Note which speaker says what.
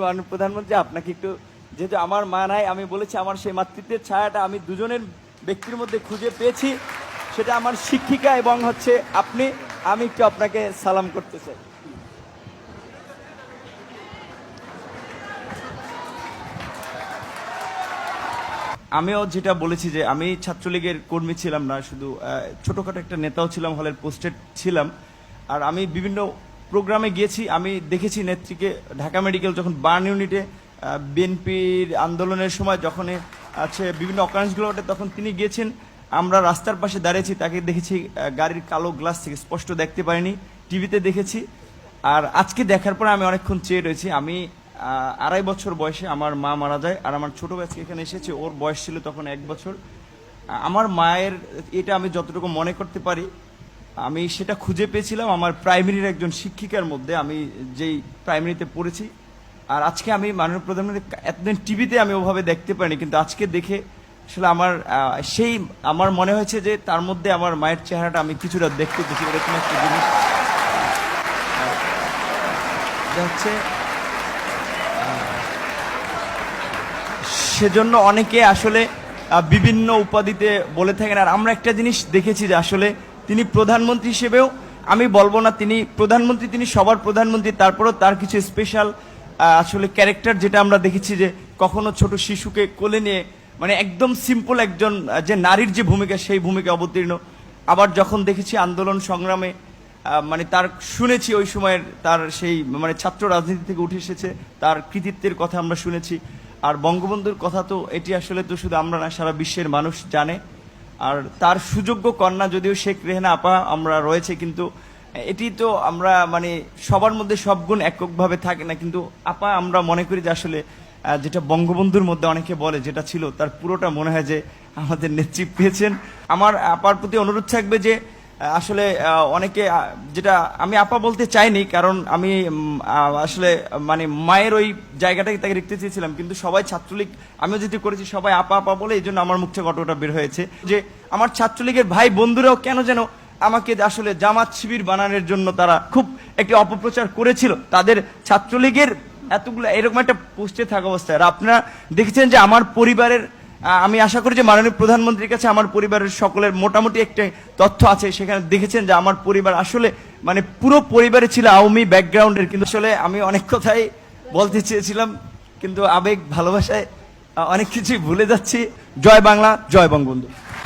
Speaker 1: মাননীয় প্রধানমন্ত্রী, আপনাকে একটু, যেহেতু আমার মা নাই, আমি বলেছি আমার সেই মাতৃত্বের ছায়াটা আমি দুজনের ব্যক্তির মধ্যে খুঁজে পেয়েছি, সেটা আমার শিক্ষিকা এবং হচ্ছে আপনি। আমি একটু আপনাকে সালাম করতে চাই। আমিও যেটা বলেছি যে আমি ছাত্রলীগের কর্মী ছিলাম না, শুধু ছোটখাটো একটা নেতাও ছিলাম, হলের পোস্টেড ছিলাম। আর আমি বিভিন্ন প্রোগ্রামে গিয়েছি, আমি দেখেছি নেত্রীকে ঢাকা মেডিকেল যখন বার্ন ইউনিটে বিএনপির আন্দোলনের সময় যখন আছে বিভিন্ন অকারেন্সগুলো ওঠে, তখন তিনি গিয়েছেন। আমরা রাস্তার পাশে দাঁড়িয়েছি, তাকে দেখেছি গাড়ির কালো গ্লাস থেকে, স্পষ্ট দেখতে পারিনি, টিভিতে দেখেছি। আর আজকে দেখার পর আমি অনেকক্ষণ চেয়ে রয়েছি। আমি 2.5 বছর বয়সে আমার মা মারা যায়, আর আমার ছোট ভাই এখানে এসেছে, ওর বয়স ছিল তখন 1 বছর। আমার মায়ের এটা আমি যতটুকু মনে করতে পারি, আমি সেটা খুঁজে পেয়েছিলাম আমার প্রাইমারির একজন শিক্ষিকার মধ্যে, আমি যেই প্রাইমারিতে পড়েছি। আর আজকে আমি মাননীয় প্রধানমন্ত্রী এতদিন টিভিতে আমি ওভাবে দেখতে পারিনি, কিন্তু আজকে দেখে আসলে আমার আমার মনে হয়েছে যে তার মধ্যে আমার মায়ের চেহারাটা আমি কিছুটা দেখতে পেয়েছি, এরকম একটা জিনিস হচ্ছে। সেজন্য অনেকে আসলে বিভিন্ন উপাধিতে বলে থাকেন। আর আমরা একটা জিনিস দেখেছি যে আসলে তিনি প্রধানমন্ত্রী হিসেবেও, আমি বলবো না তিনি প্রধানমন্ত্রী, তিনি সবার প্রধানমন্ত্রী, তারপরেও তার কিছু স্পেশাল আসলে ক্যারেক্টার যেটা আমরা দেখেছি, যে কখনো ছোট শিশুকে কোলে নিয়ে, মানে একদম সিম্পল একজন যে নারীর যে ভূমিকা, সেই ভূমিকা অবতীর্ণ। আবার যখন দেখেছি আন্দোলন সংগ্রামে, মানে তার শুনেছি ওই সময়ের তার সেই মানে ছাত্র রাজনীতি থেকে উঠে এসেছে, তার কৃতিত্বের কথা আমরা শুনেছি। আর বঙ্গবন্ধুর কথা তো এটি আসলে তো শুধু আমরা না, সারা বিশ্বের মানুষ জানে। আর তার সুযোগ্য কন্যা যদিও শেখ রেহানা আপা আমরা রয়েছে, কিন্তু এটি তো আমরা মানে সবার মধ্যে সব গুণ এককভাবে থাকে না, কিন্তু আপা আমরা মনে করি যে আসলে যেটা বঙ্গবন্ধুর মধ্যে অনেকে বলে যেটা ছিল, তার পুরোটা মনে হয় যে আমাদের নেতৃত্ব পেয়েছেন। আমার আপার প্রতি অনুরোধ থাকবে যে আসলে অনেকে যেটা আমি আপা বলতে চাইনি, কারণ আমি আসলে মানে মায়ের ওই জায়গাটাকে তাকে রাখতে চেয়েছিলাম, কিন্তু সবাই ছাত্রলীগ আমিও যেটি করেছি সবাই আপা আপা বলে, এই জন্য আমার মুখ থেকে অটোটা বের হয়েছে যে আমার ছাত্রলীগের ভাই বন্ধুরাও কেন যেন আমাকে আসলে জামাত শিবির বানানোর জন্য তারা খুব একটি অপপ্রচার করেছিল। তাদের ছাত্রলীগের এতগুলো এরকম একটা পোস্টে থাকা অবস্থায়, আর আপনারা দেখেছেন যে আমার পরিবারের, আমি আশা করি যে মাননীয় প্রধানমন্ত্রীর কাছে আমার পরিবারের সকলের মোটামুটি একটা তথ্য আছে, সেখানে দেখেছেন যে আমার পরিবার আসলে মানে পুরো পরিবারে ছিল আওয়ামী ব্যাকগ্রাউন্ডের। কিন্তু আসলে আমি অনেক কথাই বলতে চেয়েছিলাম, কিন্তু আবেগ ভালোবাসায় অনেক কিছুই ভুলে যাচ্ছি। জয় বাংলা, জয় বঙ্গবন্ধু।